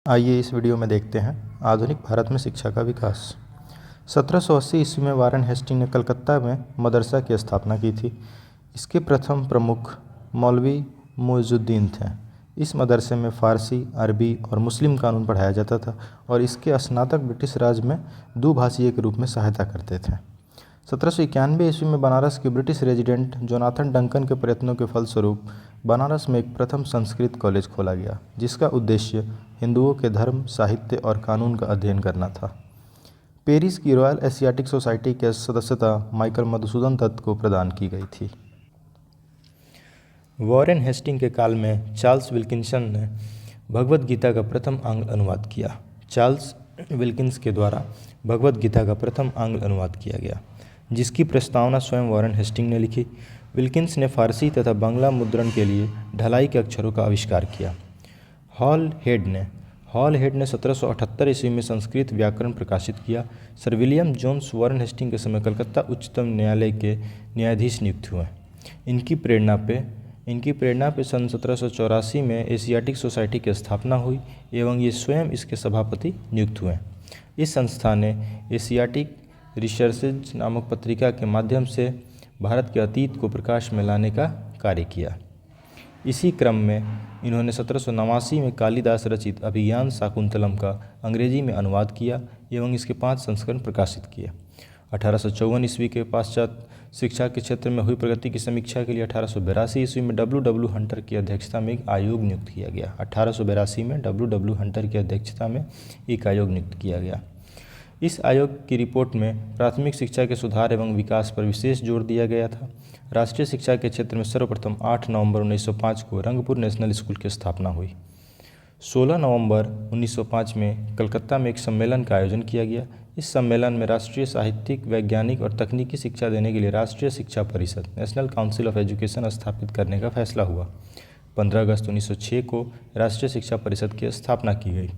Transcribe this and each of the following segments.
आइए इस वीडियो में देखते हैं आधुनिक भारत में शिक्षा का विकास। 1780 ईस्वी में वारेन हेस्टिंग ने कलकत्ता में मदरसा की स्थापना की थी। इसके प्रथम प्रमुख मौलवी मुइजुद्दीन थे। इस मदरसे में फ़ारसी, अरबी और मुस्लिम कानून पढ़ाया जाता था और इसके स्नातक ब्रिटिश राज में दुभाषीय के रूप में सहायता करते थे। 1791 ईस्वी में बनारस के ब्रिटिश रेजिडेंट जोनाथन डंकन के प्रयत्नों के फलस्वरूप बनारस में एक प्रथम संस्कृत कॉलेज खोला गया, जिसका उद्देश्य हिंदुओं के धर्म, साहित्य और कानून का अध्ययन करना था। पेरिस की रॉयल एशियाटिक सोसाइटी के सदस्यता माइकल मधुसूदन दत्त को प्रदान की गई थी। वॉरेन हेस्टिंग के काल में चार्ल्स विल्किंसन ने भगवद गीता का प्रथम आंग्ल अनुवाद किया। चार्ल्स विल्किंस के द्वारा भगवद गीता का प्रथम आंग्ल अनुवाद किया गया, जिसकी प्रस्तावना स्वयं वॉरेन हेस्टिंग ने लिखी। विल्किंस ने फारसी तथा बांग्ला मुद्रण के लिए ढलाई के अक्षरों का आविष्कार किया। हॉल हेड ने 1778 ईस्वी में संस्कृत व्याकरण प्रकाशित किया। Sir William Jones Warren Hasting के समय कलकत्ता उच्चतम न्यायालय के न्यायाधीश नियुक्त हुए। इनकी प्रेरणा पे सन 1784 में एशियाटिक सोसाइटी की स्थापना हुई एवं ये स्वयं इसके सभापति नियुक्त हुए। इस संस्था ने एशियाटिक रिसर्चेज नामक पत्रिका के माध्यम से भारत के अतीत को प्रकाश में लाने का कार्य किया। इसी क्रम में इन्होंने 1789 में कालिदास रचित अभिज्ञान शाकुंतलम का अंग्रेजी में अनुवाद किया एवं इसके 5 संस्करण प्रकाशित किए। 1854 ईस्वी के पाश्चात्य शिक्षा के क्षेत्र में हुई प्रगति की समीक्षा के लिए 1882 ईस्वी में डब्ल्यू हंटर की अध्यक्षता में एक आयोग नियुक्त किया गया। 1882 में डब्ल्यू हंटर की अध्यक्षता में एक आयोग नियुक्त किया गया। इस आयोग की रिपोर्ट में प्राथमिक शिक्षा के सुधार एवं विकास पर विशेष जोर दिया गया था। राष्ट्रीय शिक्षा के क्षेत्र में सर्वप्रथम 8 नवंबर 1905 को रंगपुर नेशनल स्कूल की स्थापना हुई। 16 नवंबर 1905 में कलकत्ता में एक सम्मेलन का आयोजन किया गया। इस सम्मेलन में राष्ट्रीय साहित्यिक, वैज्ञानिक और तकनीकी शिक्षा देने के लिए राष्ट्रीय शिक्षा परिषद नेशनल काउंसिल ऑफ एजुकेशन स्थापित करने का फैसला हुआ। 15 अगस्त 1906 को राष्ट्रीय शिक्षा परिषद की स्थापना की गई।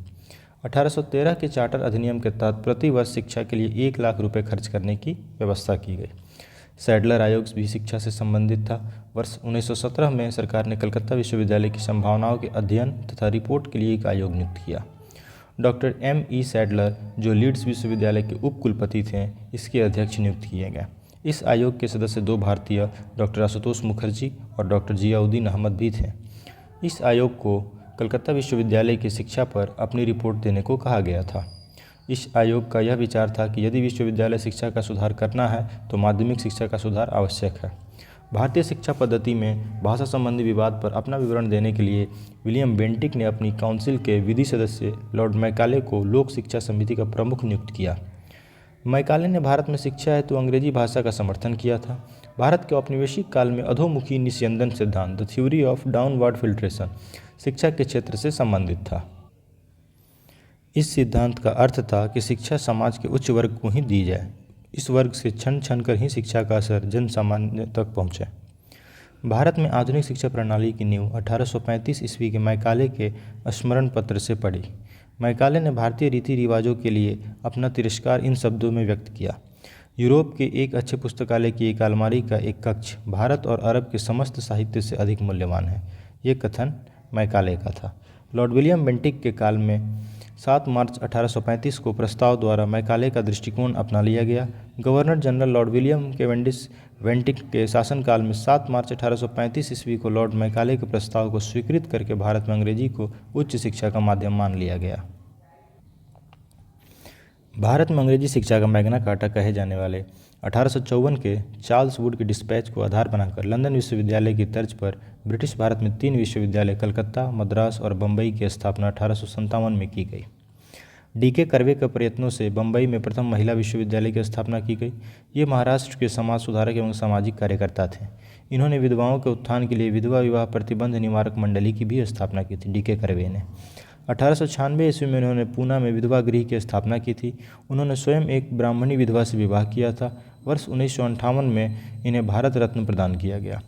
1813 के चार्टर अधिनियम के तहत प्रति वर्ष शिक्षा के लिए 1 लाख रुपये खर्च करने की व्यवस्था की गई। सैडलर आयोग भी शिक्षा से संबंधित था। वर्ष 1917 में सरकार ने कलकत्ता विश्वविद्यालय की संभावनाओं के अध्ययन तथा रिपोर्ट के लिए एक आयोग नियुक्त किया। Doctor M.E. सैडलर, जो लीड्स विश्वविद्यालय के उप कुलपति थे, इसके अध्यक्ष नियुक्त किए गए। इस आयोग के सदस्य 2 भारतीय, डॉक्टर आशुतोष मुखर्जी और डॉक्टर जियाउद्दीन अहमद भी थे। इस आयोग को कलकत्ता विश्वविद्यालय की शिक्षा पर अपनी रिपोर्ट देने को कहा गया था। इस आयोग का यह विचार था कि यदि विश्वविद्यालय शिक्षा का सुधार करना है तो माध्यमिक शिक्षा का सुधार आवश्यक है। भारतीय शिक्षा पद्धति में भाषा संबंधी विवाद पर अपना विवरण देने के लिए विलियम बेंटिक ने अपनी काउंसिल के विधि सदस्य लॉर्ड मैकाले को लोक शिक्षा समिति का प्रमुख नियुक्त किया। मैकाले ने भारत में शिक्षा हेतु अंग्रेजी भाषा का समर्थन किया था। भारत के औपनिवेशिक काल में अधोमुखी निस्यंदन सिद्धांत, the theory of downward filtration, शिक्षा के क्षेत्र से संबंधित था। इस सिद्धांत का अर्थ था कि शिक्षा समाज के उच्च वर्ग को ही दी जाए। इस वर्ग से छन छन कर ही शिक्षा का असर जन सामान्य तक पहुँचे। भारत में आधुनिक शिक्षा प्रणाली की नींव 1835 ईस्वी के मैकाले के स्मरण पत्र से पड़ी। मैकाले ने भारतीय रीति रिवाजों के लिए अपना तिरस्कार इन शब्दों में व्यक्त किया: यूरोप के एक अच्छे पुस्तकालय की एक अलमारी का एक कक्ष भारत और अरब के समस्त साहित्य से अधिक मूल्यवान है। ये कथन मैकाले का था। लॉर्ड विलियम बेंटिक के काल में 7 मार्च 1835 को प्रस्ताव द्वारा मैकाले का दृष्टिकोण अपना लिया गया। Governor general Lord William Cavendish Bentinck के शासनकाल में 7 मार्च 1835 ईस्वी को लॉर्ड मैकाले के प्रस्ताव को स्वीकृत करके भारत में अंग्रेजी को उच्च शिक्षा का माध्यम मान लिया गया। भारत में अंग्रेजी शिक्षा का मैग्ना कार्टा कहे जाने वाले 1854 के चार्ल्स वुड के डिस्पैच को आधार बनाकर लंदन विश्वविद्यालय की तर्ज पर ब्रिटिश भारत में 3 विश्वविद्यालय कलकत्ता, मद्रास और बम्बई की स्थापना 1857 में की गई। D.K. कर्वे के प्रयत्नों से बम्बई में प्रथम महिला विश्वविद्यालय की स्थापना की गई। ये महाराष्ट्र के समाज सुधारक एवं सामाजिक कार्यकर्ता थे। इन्होंने विधवाओं के उत्थान के लिए विधवा विवाह प्रतिबंध निवारक मंडली की भी स्थापना की थी। D.K. कर्वे ने 1896 ईस्वी में उन्होंने पूना में विधवा गृह की स्थापना की थी। उन्होंने स्वयं एक ब्राह्मणी विधवा से विवाह किया था। वर्ष 1958 में इन्हें भारत रत्न प्रदान किया गया।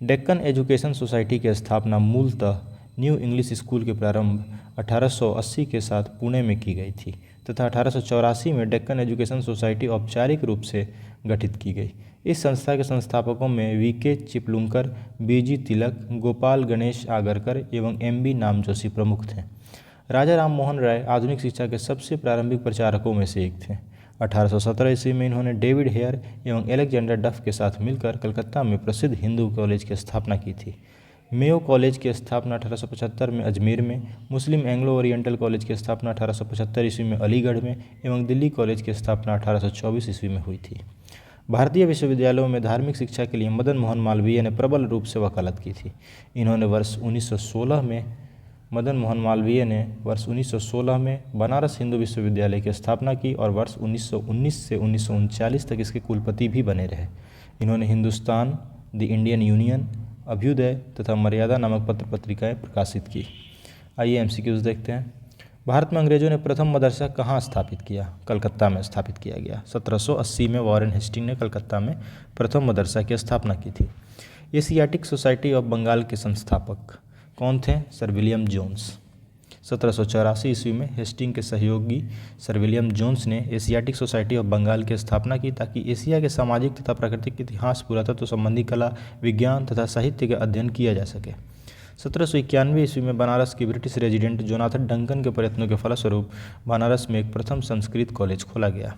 डेक्कन एजुकेशन सोसाइटी की स्थापना मूलतः न्यू इंग्लिश स्कूल के प्रारंभ 1880 के साथ पुणे में की गई थी तथा 1884 में डेक्कन एजुकेशन सोसाइटी औपचारिक रूप से गठित की गई। इस संस्था के संस्थापकों में V.K. चिपलुंकर, B.G. तिलक, गोपाल गणेश आगरकर एवं M.B. नामजोशी प्रमुख थे। राजा राम मोहन राय आधुनिक शिक्षा के सबसे प्रारंभिक प्रचारकों में से एक थे। 1817 ईस्वी में इन्होंने डेविड हेयर एवं एलेक्जेंडर डफ के साथ मिलकर कलकत्ता में प्रसिद्ध हिंदू कॉलेज की स्थापना की थी। मेयो कॉलेज की स्थापना 1875 में अजमेर में, मुस्लिम एंग्लो ओरिएंटल कॉलेज की स्थापना 1875 ईस्वी में अलीगढ़ में एवं दिल्ली कॉलेज की स्थापना 1824 ईस्वी में हुई थी। भारतीय विश्वविद्यालयों में धार्मिक शिक्षा के लिए मदन मोहन मालवीय ने प्रबल रूप से वकालत की थी। इन्होंने वर्ष 1916 में बनारस हिंदू विश्वविद्यालय की स्थापना की और वर्ष 1919 से 1939 तक इसके कुलपति भी बने रहे। इन्होंने Hindustan, the Indian union, Abhyudaya तथा मर्यादा नामक पत्र पत्रिकाएँ प्रकाशित की। आइए MCQs देखते हैं। भारत में अंग्रेजों ने प्रथम मदरसा कहाँ स्थापित किया? कलकत्ता में स्थापित किया गया। 1780 में वॉरेन हेस्टिंग ने कलकत्ता में प्रथम मदरसा की स्थापना की थी। एशियाटिक सोसाइटी ऑफ बंगाल के संस्थापक कौन थे? Sir William Jones. 1784 ईस्वी में हेस्टिंग के सहयोगी सर विलियम जोन्स ने एशियाटिक सोसाइटी ऑफ बंगाल की स्थापना की ताकि एशिया के सामाजिक तथा प्राकृतिक इतिहास, पुरातत्व संबंधी कला, विज्ञान तथा साहित्य का अध्ययन किया जा सके। 1791 ईस्वी में बनारस की ब्रिटिश रेजिडेंट जोनाथन डंकन के प्रयत्नों के फलस्वरूप बनारस में एक प्रथम संस्कृत कॉलेज खोला गया।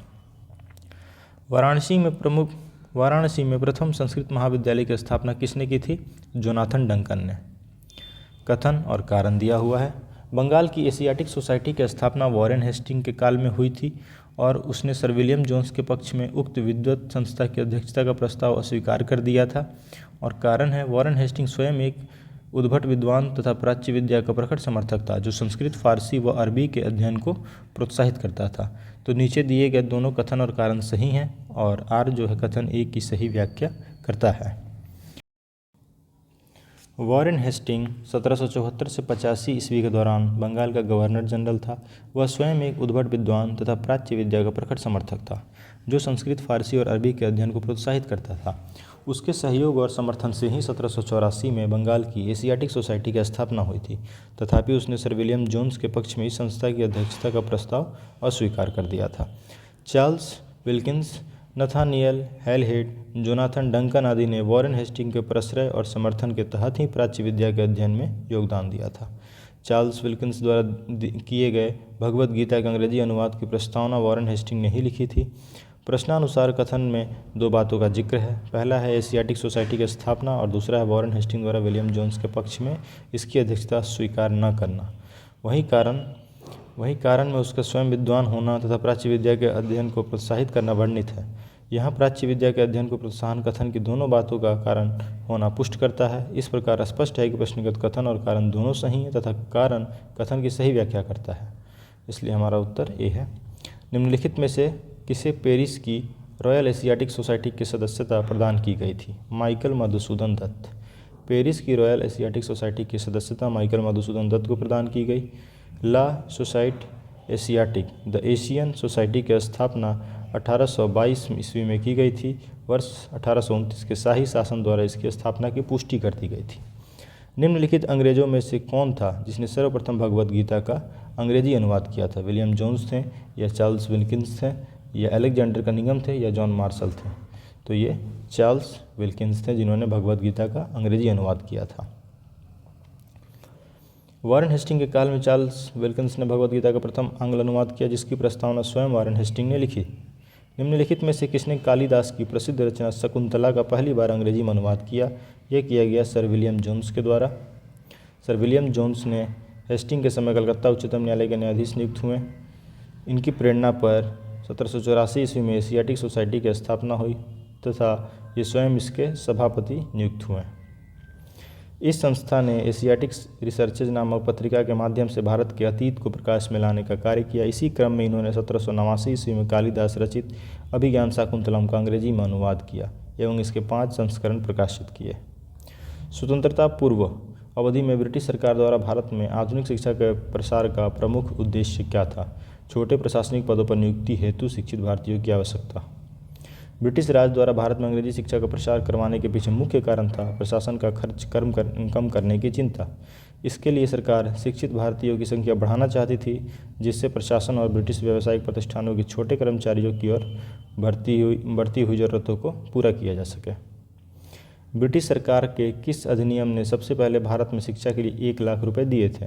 वाराणसी में प्रथम संस्कृत महाविद्यालय की स्थापना किसने की थी? जोनाथन डंकन ने। कथन और कारण दिया हुआ है। बंगाल की एशियाटिक सोसाइटी की स्थापना वॉरेन हेस्टिंग के काल में हुई थी और उसने सर विलियम जोन्स के पक्ष में उक्त विद्वत संस्था की अध्यक्षता का प्रस्ताव अस्वीकार कर दिया था। और कारण है, वॉरेन हेस्टिंग स्वयं एक उद्भट विद्वान तथा प्राच्य विद्या का प्रखर समर्थक था जो संस्कृत, फारसी व अरबी के अध्ययन को प्रोत्साहित करता था। तो नीचे दिए गए दोनों कथन और कारण सही हैं और आर जो है कथन ए की सही व्याख्या करता है। वॉरेन हेस्टिंग 1774 से 85 ईस्वी के दौरान बंगाल का गवर्नर जनरल था। वह स्वयं एक उद्भट विद्वान तथा प्राच्य विद्या का प्रखर समर्थक था जो संस्कृत, फारसी और अरबी के अध्ययन को प्रोत्साहित करता था। उसके सहयोग और समर्थन से ही 1784 में बंगाल की एशियाटिक सोसाइटी की स्थापना हुई थी। तथापि उसने सर विलियम जोन्स के पक्ष में इस संस्था की अध्यक्षता का प्रस्ताव अस्वीकार कर दिया था। Charles Wilkins, Nathaniel Halhed, Jonathan Duncan आदि ने वॉरेन हेस्टिंग के प्रश्रय और समर्थन के तहत ही प्राच्य विद्या के अध्ययन में योगदान दिया था। चार्ल्स विल्किंस द्वारा किए गए भगवद गीता के अंग्रेजी अनुवाद की प्रस्तावना वॉरेन हेस्टिंग ने ही लिखी थी। प्रश्नानुसार कथन में दो बातों का जिक्र है। पहला है एशियाटिक सोसाइटी की स्थापना और दूसरा है वॉरेन हेस्टिंग द्वारा विलियम जोन्स के पक्ष में इसकी अध्यक्षता स्वीकार न करना। वही कारण में उसका स्वयं विद्वान होना तथा प्राच्य विद्या के अध्ययन को प्रोत्साहित करना वर्णित है। यहाँ प्राच्य विद्या के अध्ययन को प्रोत्साहन कथन की दोनों बातों का कारण होना पुष्ट करता है। इस प्रकार स्पष्ट है कि प्रश्नगत कथन और कारण दोनों सही हैं तथा कारण कथन की सही व्याख्या करता है। इसलिए हमारा उत्तर ए है। निम्नलिखित में से किसे पेरिस की रॉयल एशियाटिक सोसाइटी की सदस्यता प्रदान की गई थी? माइकल मधुसूदन दत्त। पेरिस की रॉयल एशियाटिक सोसाइटी की सदस्यता माइकल मधुसूदन दत्त को प्रदान की गई। ला सोसाइट एशियाटिक, द एशियन सोसाइटी की स्थापना 1822 ईस्वी में की गई थी। वर्ष 1829 के शाही शासन द्वारा इसकी स्थापना की पुष्टि कर दी गई थी। निम्नलिखित अंग्रेजों में से कौन था जिसने सर्वप्रथम भगवद गीता का अंग्रेजी अनुवाद किया था? विलियम जोन्स थे या चार्ल्स विल्किंस थे या अलेक्जेंडर कनिंघम थे या जॉन मार्शल थे? तो ये चार्ल्स विल्किंस थे जिन्होंने भगवद गीता का अंग्रेजी अनुवाद किया था। वॉरेन हेस्टिंग के काल में चार्ल्स विल्किंस ने भगवद गीता का प्रथम आंग्ल अनुवाद किया जिसकी प्रस्तावना स्वयं वॉरेन हेस्टिंग ने लिखी। निम्नलिखित में से किसने कालिदास की प्रसिद्ध रचना शकुंतला का पहली बार अंग्रेजी में अनुवाद किया? यह किया गया सर विलियम जोन्स के द्वारा। सर विलियम जोन्स ने हेस्टिंग के समय कलकत्ता उच्चतम न्यायालय के न्यायाधीश नियुक्त हुए। इनकी प्रेरणा पर 1784 ईस्वी में एशियाटिक सोसाइटी की स्थापना हुई तथा ये स्वयं इसके सभापति नियुक्त हुए। इस संस्था ने एशियाटिक रिसर्चेज नामक पत्रिका के माध्यम से भारत के अतीत को प्रकाश में लाने का कार्य किया। इसी क्रम में इन्होंने 1789 ईस्वी में कालिदास रचित अभिज्ञान शाकुंतलम का अंग्रेजी में अनुवाद किया एवं इसके 5 संस्करण प्रकाशित किए। स्वतंत्रता पूर्व अवधि में ब्रिटिश सरकार द्वारा भारत में आधुनिक शिक्षा के प्रसार का प्रमुख उद्देश्य क्या था? छोटे प्रशासनिक पदों पर नियुक्ति हेतु शिक्षित भारतीयों की आवश्यकता। ब्रिटिश राज द्वारा भारत में अंग्रेजी शिक्षा का प्रसार करवाने के पीछे मुख्य कारण था प्रशासन का खर्च कम करने की चिंता। इसके लिए सरकार शिक्षित भारतीयों की संख्या बढ़ाना चाहती थी जिससे प्रशासन और ब्रिटिश व्यावसायिक प्रतिष्ठानों के छोटे कर्मचारियों की ओर बढ़ती हुई ज़रूरतों को पूरा किया जा सके। ब्रिटिश सरकार के किस अधिनियम ने सबसे पहले भारत में शिक्षा के लिए 1 लाख रुपये दिए थे?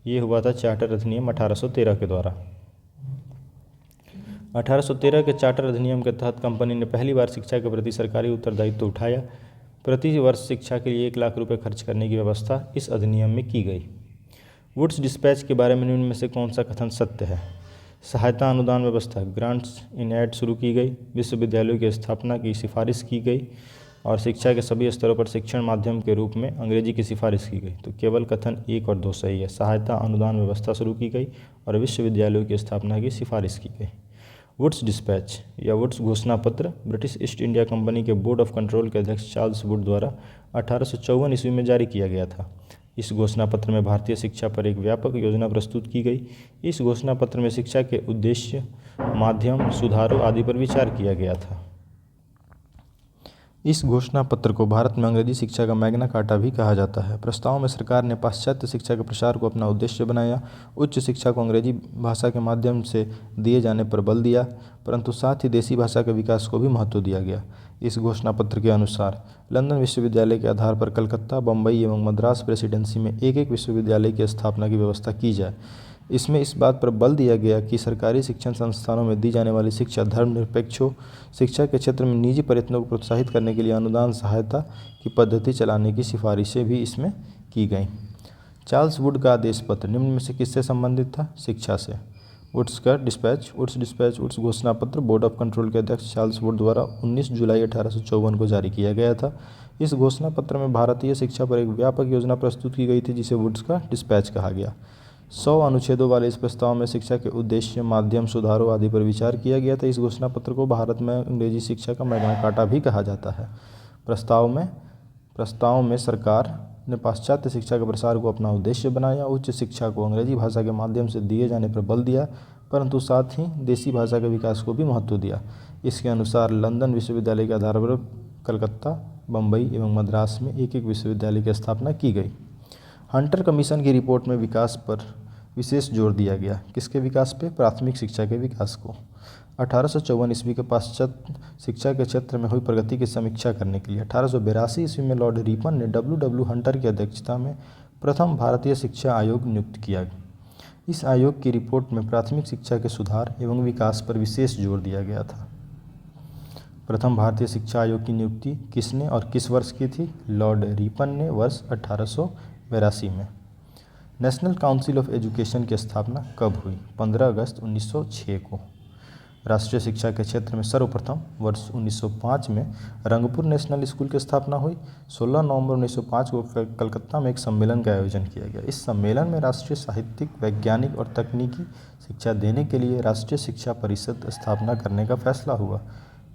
ये हुआ था चार्टर अधिनियम 1813 के द्वारा। 1813 के चार्टर अधिनियम के तहत कंपनी ने पहली बार शिक्षा के प्रति सरकारी उत्तरदायित्व उठाया। प्रति वर्ष शिक्षा के लिए 1 लाख रुपये खर्च करने की व्यवस्था इस अधिनियम में की गई। वुड्स डिस्पैच के बारे में निम्न में से कौन सा कथन सत्य है? सहायता अनुदान व्यवस्था ग्रांट्स इन एड शुरू की गई, विश्वविद्यालयों की स्थापना की सिफारिश की गई और शिक्षा के सभी स्तरों पर शिक्षण माध्यम के रूप में अंग्रेजी की सिफारिश की गई। तो केवल कथन 1 और 2 सही है। सहायता अनुदान व्यवस्था शुरू की गई और विश्वविद्यालयों की स्थापना की सिफारिश की गई। वुड्स डिस्पैच या वुड्स घोषणा पत्र ब्रिटिश ईस्ट इंडिया कंपनी के बोर्ड ऑफ कंट्रोल के अध्यक्ष चार्ल्स वुड द्वारा 1854 ईस्वी में जारी किया गया था। इस घोषणा पत्र में भारतीय शिक्षा पर एक व्यापक योजना प्रस्तुत की गई। इस घोषणा पत्र में शिक्षा के उद्देश्य, माध्यम, सुधारों आदि पर विचार किया गया था। इस घोषणा पत्र को भारत में अंग्रेजी शिक्षा का मैग्ना कार्टा भी कहा जाता है। प्रस्ताव में सरकार ने पाश्चात्य शिक्षा के प्रसार को अपना उद्देश्य बनाया, उच्च शिक्षा को अंग्रेजी भाषा के माध्यम से दिए जाने पर बल दिया, परंतु साथ ही देसी भाषा के विकास को भी महत्व दिया गया। इस घोषणा पत्र के अनुसार लंदन विश्वविद्यालय के आधार पर कलकत्ता, बम्बई एवं मद्रास प्रेसिडेंसी में एक विश्वविद्यालय की स्थापना की व्यवस्था की जाए। इसमें इस बात पर बल दिया गया कि सरकारी शिक्षण संस्थानों में दी जाने वाली शिक्षा धर्मनिरपेक्ष हो। शिक्षा के क्षेत्र में निजी प्रयत्नों को प्रोत्साहित करने के लिए अनुदान सहायता की पद्धति चलाने की सिफारिशें भी इसमें की गईं। चार्ल्स वुड का आदेश पत्र निम्न में से किससे संबंधित था? शिक्षा से। वुड्स का डिस्पैच वुड्स घोषणा पत्र बोर्ड ऑफ कंट्रोल के अध्यक्ष चार्ल्स वुड द्वारा 19 जुलाई 1854 को जारी किया गया था। इस घोषणा पत्र में भारतीय शिक्षा पर एक व्यापक योजना प्रस्तुत की गई थी जिसे वुड्स का डिस्पैच कहा गया। 100 अनुच्छेदों वाले इस प्रस्ताव में शिक्षा के उद्देश्य, माध्यम, सुधारों आदि पर विचार किया गया था। इस घोषणा पत्र को भारत में अंग्रेजी शिक्षा का मैग्ना कार्टा भी कहा जाता है। प्रस्ताव में सरकार ने पाश्चात्य शिक्षा के प्रसार को अपना उद्देश्य बनाया, उच्च शिक्षा को अंग्रेजी भाषा के माध्यम से दिए जाने पर बल दिया, परंतु साथ ही देसी भाषा के विकास को भी महत्व दिया। इसके अनुसार लंदन विश्वविद्यालय के आधार पर कलकत्ता, बम्बई एवं मद्रास में एक विश्वविद्यालय की स्थापना की गई। हंटर कमीशन की रिपोर्ट में विकास पर विशेष जोर दिया गया। किसके विकास पे? प्राथमिक शिक्षा के विकास को। 1854 ईस्वी के पाश्चात्य शिक्षा के क्षेत्र में हुई प्रगति की समीक्षा करने के लिए 1882 ईस्वी में लॉर्ड रिपन ने W. हंटर की अध्यक्षता में प्रथम भारतीय शिक्षा आयोग नियुक्त किया। इस आयोग की रिपोर्ट में प्राथमिक शिक्षा के सुधार एवं विकास पर विशेष जोर दिया गया था। प्रथम भारतीय शिक्षा आयोग की नियुक्ति किसने और किस वर्ष की थी? लॉर्ड रिपन ने वर्ष 1882 में। नेशनल काउंसिल ऑफ एजुकेशन की स्थापना कब हुई? 15 अगस्त 1906 को। राष्ट्रीय शिक्षा के क्षेत्र में सर्वप्रथम वर्ष 1905 में रंगपुर नेशनल स्कूल की स्थापना हुई। 16 नवंबर 1905 को कलकत्ता में एक सम्मेलन का आयोजन किया गया। इस सम्मेलन में राष्ट्रीय साहित्यिक, वैज्ञानिक और तकनीकी शिक्षा देने के लिए राष्ट्रीय शिक्षा परिषद स्थापना करने का फैसला हुआ।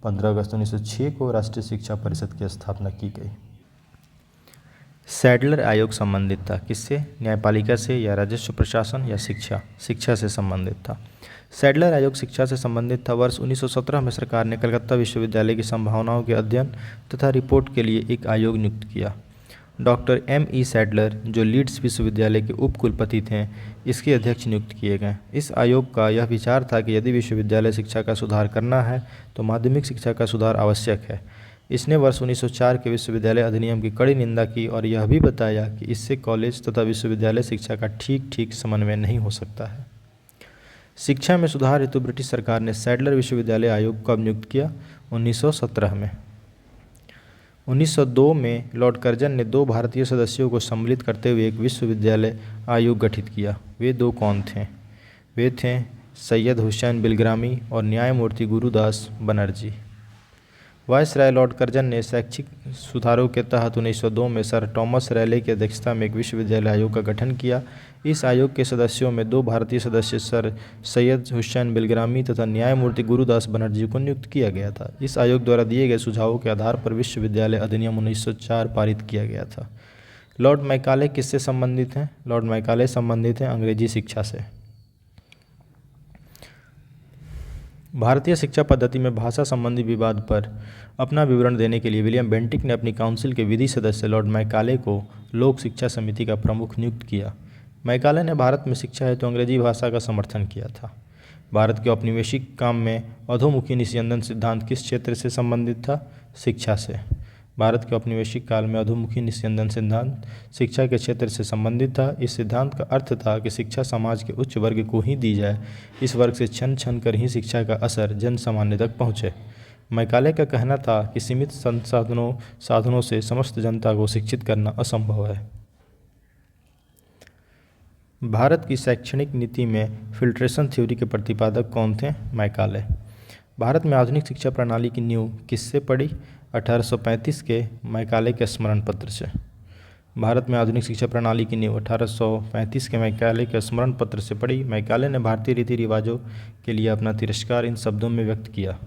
15 अगस्त 1906 को राष्ट्रीय शिक्षा परिषद की स्थापना की गई। सैडलर आयोग संबंधित था किससे? न्यायपालिका से या राजस्व प्रशासन या शिक्षा से संबंधित था। सैडलर आयोग शिक्षा से संबंधित था। वर्ष 1917 में सरकार ने कलकत्ता विश्वविद्यालय की संभावनाओं के अध्ययन तथा रिपोर्ट के लिए एक आयोग नियुक्त किया। Doctor M.E. सैडलर, जो लीड्स विश्वविद्यालय के उप कुलपति थे, इसके अध्यक्ष नियुक्त किए गए। इस आयोग का यह विचार था कि यदि विश्वविद्यालय शिक्षा का सुधार करना है तो माध्यमिक शिक्षा का सुधार आवश्यक है। इसने वर्ष 1904 के विश्वविद्यालय अधिनियम की कड़ी निंदा की और यह भी बताया कि इससे कॉलेज तथा विश्वविद्यालय शिक्षा का ठीक समन्वय नहीं हो सकता है। शिक्षा में सुधार हेतु ब्रिटिश सरकार ने सैडलर विश्वविद्यालय आयोग कब नियुक्त किया? 1917 में। 1902 में लॉर्ड कर्जन ने 2 भारतीय सदस्यों को सम्मिलित करते हुए एक विश्वविद्यालय आयोग गठित किया। वे 2 कौन थे? वे थे सैयद हुसैन बिलग्रामी और न्यायमूर्ति Gurudas Banerjee. Viceroy Lord Curzon ने शैक्षिक सुधारों के तहत 1902 में सर टॉमस रैले की अध्यक्षता में एक विश्वविद्यालय आयोग का गठन किया। इस आयोग के सदस्यों में 2 भारतीय सदस्य सर सैयद हुसैन बिलग्रामी तथा न्यायमूर्ति गुरुदास बनर्जी को नियुक्त किया गया था। इस आयोग द्वारा दिए गए सुझावों के आधार पर विश्वविद्यालय अधिनियम 1904 पारित किया गया था। लॉर्ड मैकाले किससे संबंधित हैं? लॉर्ड मैकाले संबंधित हैं अंग्रेजी शिक्षा से। भारतीय शिक्षा पद्धति में भाषा संबंधी विवाद पर अपना विवरण देने के लिए विलियम बेंटिक ने अपनी काउंसिल के विधि सदस्य लॉर्ड मैकाले को लोक शिक्षा समिति का प्रमुख नियुक्त किया। मैकाले ने भारत में शिक्षा हेतु अंग्रेजी भाषा का समर्थन किया था। भारत के औपनिवेशिक काम में अधोमुखी निस्यंदन सिद्धांत किस क्षेत्र से संबंधित था? शिक्षा से। भारत के औपनिवेशिक काल में अधोमुखी निस्यंदन सिद्धांत शिक्षा के क्षेत्र से संबंधित था। इस सिद्धांत का अर्थ था कि शिक्षा समाज के उच्च वर्ग को ही दी जाए, इस वर्ग से छन छन कर ही शिक्षा का असर जन सामान्य तक पहुँचे। मैकाले का कहना था कि सीमित साधनों से समस्त जनता को शिक्षित करना असंभव है। भारत की शैक्षणिक नीति में फिल्ट्रेशन थ्योरी के प्रतिपादक कौन थे? मैकाले। भारत में आधुनिक शिक्षा प्रणाली की नींव किससे पड़ी? 1835 के मैकाले के स्मरण पत्र से। भारत में आधुनिक शिक्षा प्रणाली की नींव 1835 के मैकाले के स्मरण पत्र से पड़ी। मैकाले ने भारतीय रीति रिवाजों के लिए अपना तिरस्कार इन शब्दों में व्यक्त किया: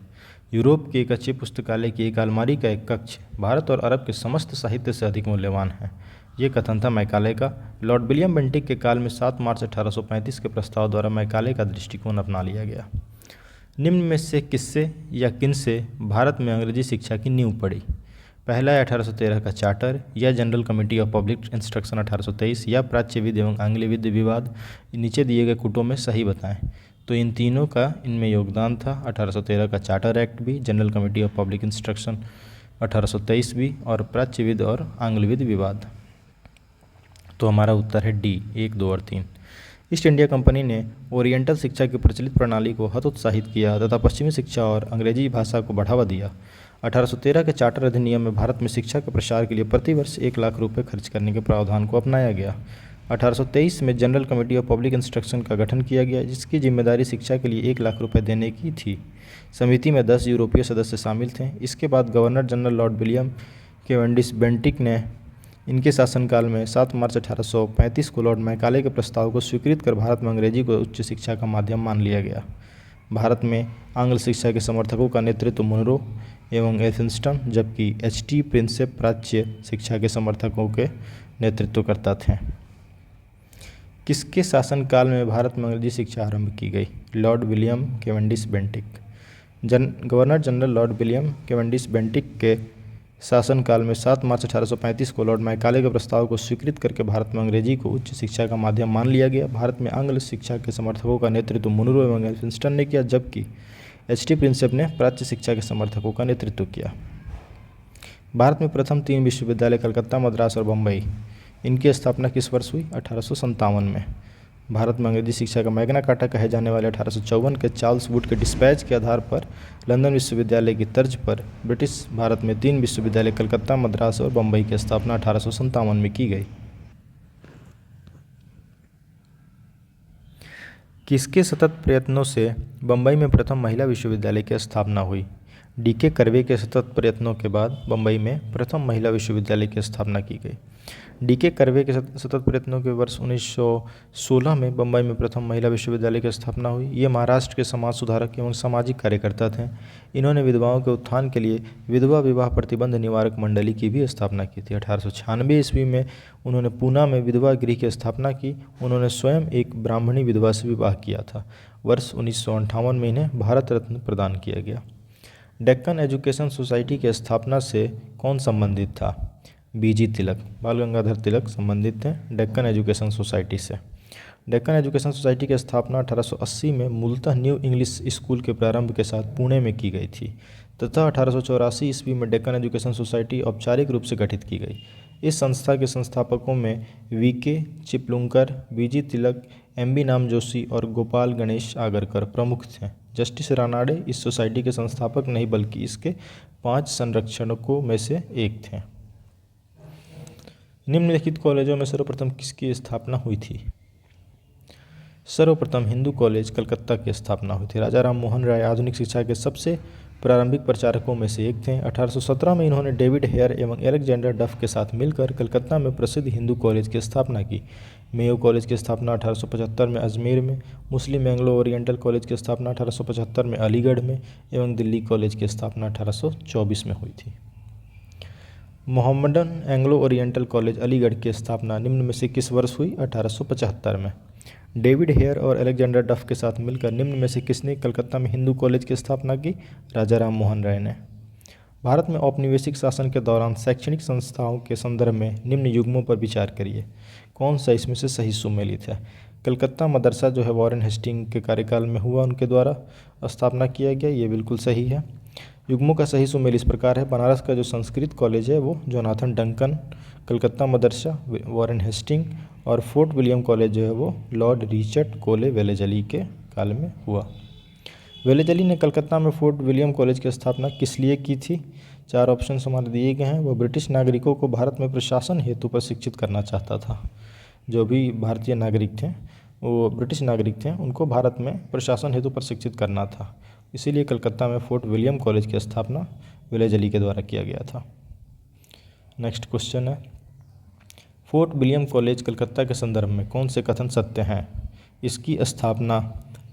यूरोप के एक अच्छे पुस्तकालय की एक अलमारी का एक कक्ष भारत और अरब के समस्त साहित्य से अधिक मूल्यवान है। ये कथन था मैकाले का। लॉर्ड विलियम बेंटिक के काल में 7 मार्च 1835 के प्रस्ताव द्वारा मैकाले का दृष्टिकोण अपना लिया गया। निम्न में से किससे या किनसे भारत में अंग्रेजी शिक्षा की नींव पड़ी? पहला है 1813 का चार्टर, या general committee of public instruction 1823, या प्राच्य विधि एवं आंग्ल विधि विवाद। नीचे दिए गए कूटों में सही बताएं। तो इन तीनों का इनमें योगदान था। 1813 का चार्टर एक्ट भी, general committee of public instruction 1823 भी, और प्राच्य विधि और आंग्ल विधि विवाद। तो हमारा उत्तर है डी, 1, 2 और 3। ईस्ट इंडिया कंपनी ने ओरिएंटल शिक्षा की प्रचलित प्रणाली को हतोत्साहित किया तथा पश्चिमी शिक्षा और अंग्रेजी भाषा को बढ़ावा दिया। 1813 के चार्टर अधिनियम में भारत में शिक्षा के प्रसार के लिए प्रतिवर्ष 1 लाख रुपये खर्च करने के प्रावधान को अपनाया गया। 1823 में general committee of public instruction का गठन किया गया, जिसकी जिम्मेदारी शिक्षा के लिए 1 लाख रुपये देने की थी। समिति में 10 यूरोपीय सदस्य शामिल थे। इसके बाद governor general Lord William Cavendish Bentinck ने इनके शासनकाल में 7 मार्च 1835 को लॉर्ड मैकाले के प्रस्ताव को स्वीकृत कर भारत में अंग्रेजी को उच्च शिक्षा का माध्यम मान लिया गया। भारत में आंग्ल शिक्षा के समर्थकों का नेतृत्व मुनरो एवं एल्फिंस्टन, जबकि एच.टी. प्रिंसेप प्राच्य शिक्षा के समर्थकों के नेतृत्व करता थे। किसके शासनकाल में भारत में अंग्रेजी शिक्षा आरंभ की गई? Lord William Cavendish Bentinck. Governor general Lord William Cavendish Bentinck के शासनकाल में 7 मार्च 1835 को लॉर्ड मैकाले के प्रस्ताव को स्वीकृत करके भारत में अंग्रेजी को उच्च शिक्षा का माध्यम मान लिया गया। भारत में आंग्ल शिक्षा के समर्थकों का नेतृत्व मुनरो एवं एल्फिंस्टन ने किया, जबकि एच.टी. प्रिंसेप ने प्राच्य शिक्षा के समर्थकों का नेतृत्व किया। भारत में प्रथम 3 विश्वविद्यालय कलकत्ता, मद्रास और बम्बई, इनकी स्थापना किस वर्ष हुई? 1857 में। भारत में अंग्रेजी शिक्षा का मैग्ना कार्टा कहे जाने वाले 1854 के चार्ल्स वुड के डिस्पैच के आधार पर लंदन विश्वविद्यालय की तर्ज पर ब्रिटिश भारत में 3 विश्वविद्यालय कलकत्ता, मद्रास और बम्बई की स्थापना 1857 में की गई। किसके सतत प्रयत्नों से बम्बई में प्रथम महिला विश्वविद्यालय की स्थापना हुई? डी.के. कर्वे के सतत प्रयत्नों के बाद बम्बई में प्रथम महिला विश्वविद्यालय की स्थापना की गई। डी.के. कर्वे के सतत प्रयत्नों के वर्ष 1916 में बम्बई में प्रथम महिला विश्वविद्यालय की स्थापना हुई। ये महाराष्ट्र के समाज सुधारक एवं सामाजिक कार्यकर्ता थे। इन्होंने विधवाओं के उत्थान के लिए विधवा विवाह प्रतिबंध निवारक मंडली की भी स्थापना की थी। 1896 ईस्वी में उन्होंने पूना में विधवा गृह की स्थापना की। उन्होंने स्वयं एक ब्राह्मणी विधवा से विवाह किया था। वर्ष 1958 में इन्हें भारत रत्न प्रदान किया गया। डेक्कन एजुकेशन सोसाइटी की स्थापना से कौन संबंधित था? बी.जी. तिलक, बाल गंगाधर तिलक संबंधित थे डेक्कन एजुकेशन सोसाइटी से। डेक्कन एजुकेशन सोसाइटी की स्थापना 1880 में मूलतः न्यू इंग्लिश स्कूल के प्रारंभ के साथ पुणे में की गई थी तथा 1884 ईस्वी में डेक्कन एजुकेशन सोसाइटी औपचारिक रूप से गठित की गई। इस संस्था के संस्थापकों में वी.के. चिपलुंकर, बी.जी. तिलक, एम.बी. नाम जोशी और गोपाल गणेश आगरकर प्रमुख थे। जस्टिस रानाडे इस सोसाइटी के संस्थापक नहीं बल्कि इसके 5 संरक्षकों में से एक थे। निम्नलिखित कॉलेजों में सर्वप्रथम किसकी स्थापना हुई थी? सर्वप्रथम हिंदू कॉलेज कलकत्ता की स्थापना हुई थी। राजा राम मोहन राय आधुनिक शिक्षा के सबसे प्रारंभिक प्रचारकों में से एक थे। 1817 में इन्होंने डेविड हेयर एवं एलेक्जेंडर डफ के साथ मिलकर कलकत्ता में प्रसिद्ध हिंदू कॉलेज की स्थापना की। मेयो कॉलेज की स्थापना 1875 में अजमेर में, मुस्लिम एंग्लो ओरिएंटल कॉलेज की स्थापना 1875 में अलीगढ़ में एवं दिल्ली कॉलेज की स्थापना 1824 में हुई थी। Mohammedan Anglo oriental college Aligarh की स्थापना निम्न में से किस वर्ष हुई? 1875 में। डेविड हेयर और अलेक्जेंडर डफ के साथ मिलकर निम्न में से किसने कलकत्ता में हिंदू कॉलेज की स्थापना की? राजा राम मोहन राय ने। भारत में औपनिवेशिक शासन के दौरान शैक्षणिक संस्थाओं के संदर्भ में निम्न युग्मों पर विचार करिए। कौन सा इसमें से सही सुमेलित है? कलकत्ता मदरसा जो है वॉरेन हेस्टिंग के कार्यकाल में हुआ, उनके द्वारा स्थापना किया गया, ये बिल्कुल सही है। युग्मों का सही सुमेल इस प्रकार है। बनारस का जो संस्कृत कॉलेज है वो Jonathan Duncan, Calcutta Madrasa Warren Hasting, और फोर्ट विलियम कॉलेज जो है वो लॉर्ड रिचर्ड कोले वेलेजली के काल में हुआ। वेलेजली ने कलकत्ता में फोर्ट विलियम कॉलेज की स्थापना किस लिए की थी? 4 ऑप्शन हमारे दिए गए हैं। वो ब्रिटिश नागरिकों को भारत में प्रशासन हेतु प्रशिक्षित करना चाहता था। जो भी भारतीय नागरिक थे, वो ब्रिटिश नागरिक थे, उनको भारत में प्रशासन हेतु प्रशिक्षित करना था, इसीलिए कलकत्ता में फोर्ट विलियम कॉलेज की स्थापना वेलेजली के द्वारा किया गया था। नेक्स्ट क्वेश्चन है, फोर्ट विलियम कॉलेज कलकत्ता के संदर्भ में कौन से कथन सत्य हैं? इसकी स्थापना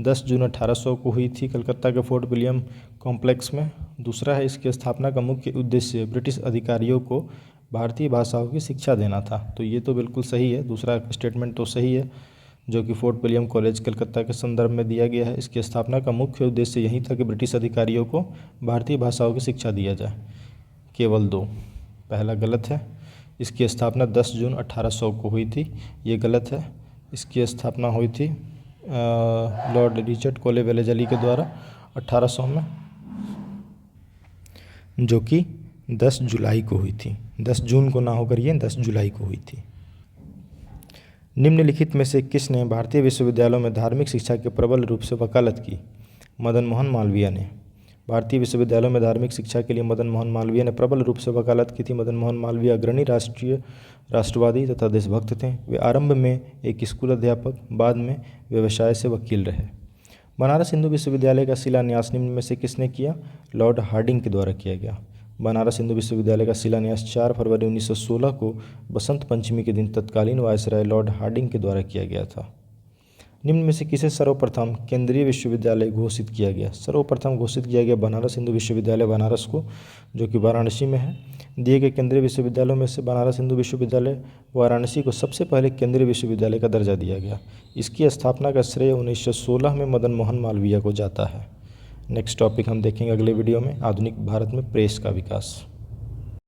10 जून 1800 को हुई थी कलकत्ता के फोर्ट विलियम कॉम्प्लेक्स में। दूसरा है, इसकी स्थापना का मुख्य उद्देश्य ब्रिटिश अधिकारियों को भारतीय भाषाओं की शिक्षा देना था। तो ये तो बिल्कुल सही है, दूसरा स्टेटमेंट तो सही है, जो कि फोर्ट विलियम कॉलेज कलकत्ता के संदर्भ में दिया गया है। इसकी स्थापना का मुख्य उद्देश्य यही था कि ब्रिटिश अधिकारियों को भारतीय भाषाओं की शिक्षा दिया जाए। केवल 2, पहला गलत है। इसकी स्थापना 10 जून 1800 को हुई थी, ये गलत है। इसकी स्थापना हुई थी लॉर्ड रिचर्ड कोले वेलेजली के द्वारा 1800 में, जो कि 10 जुलाई को हुई थी। 10 जून को ना होकर ये 10 जुलाई को हुई थी। निम्नलिखित में से किसने भारतीय विश्वविद्यालयों में धार्मिक शिक्षा के प्रबल रूप से वकालत की? मदन मोहन मालवीय ने। भारतीय विश्वविद्यालयों में धार्मिक शिक्षा के लिए मदन मोहन मालवीय ने प्रबल रूप से वकालत की थी। मदन मोहन मालवीय अग्रणी राष्ट्रवादी तथा देशभक्त थे। वे आरंभ में एक स्कूल अध्यापक, बाद में व्यवसाय से वकील रहे। बनारस हिंदू विश्वविद्यालय का शिलान्यास निम्न में से किसने किया? लॉर्ड हार्डिंग के द्वारा किया गया। बनारस हिंदू विश्वविद्यालय का शिलान्यास 4 फरवरी 1916 को बसंत पंचमी के दिन तत्कालीन वायसराय लॉर्ड हार्डिंग के द्वारा किया गया था। निम्न में से किसे सर्वप्रथम केंद्रीय विश्वविद्यालय घोषित किया गया? सर्वप्रथम घोषित किया गया बनारस हिंदू विश्वविद्यालय बनारस को, जो कि वाराणसी में है। दिए गए केंद्रीय विश्वविद्यालयों में से बनारस हिंदू विश्वविद्यालय वाराणसी को सबसे पहले केंद्रीय विश्वविद्यालय का दर्जा दिया गया। इसकी स्थापना का श्रेय 1916 में मदन मोहन मालवीय को जाता है। नेक्स्ट टॉपिक हम देखेंगे अगले वीडियो में, आधुनिक भारत में प्रेस का विकास।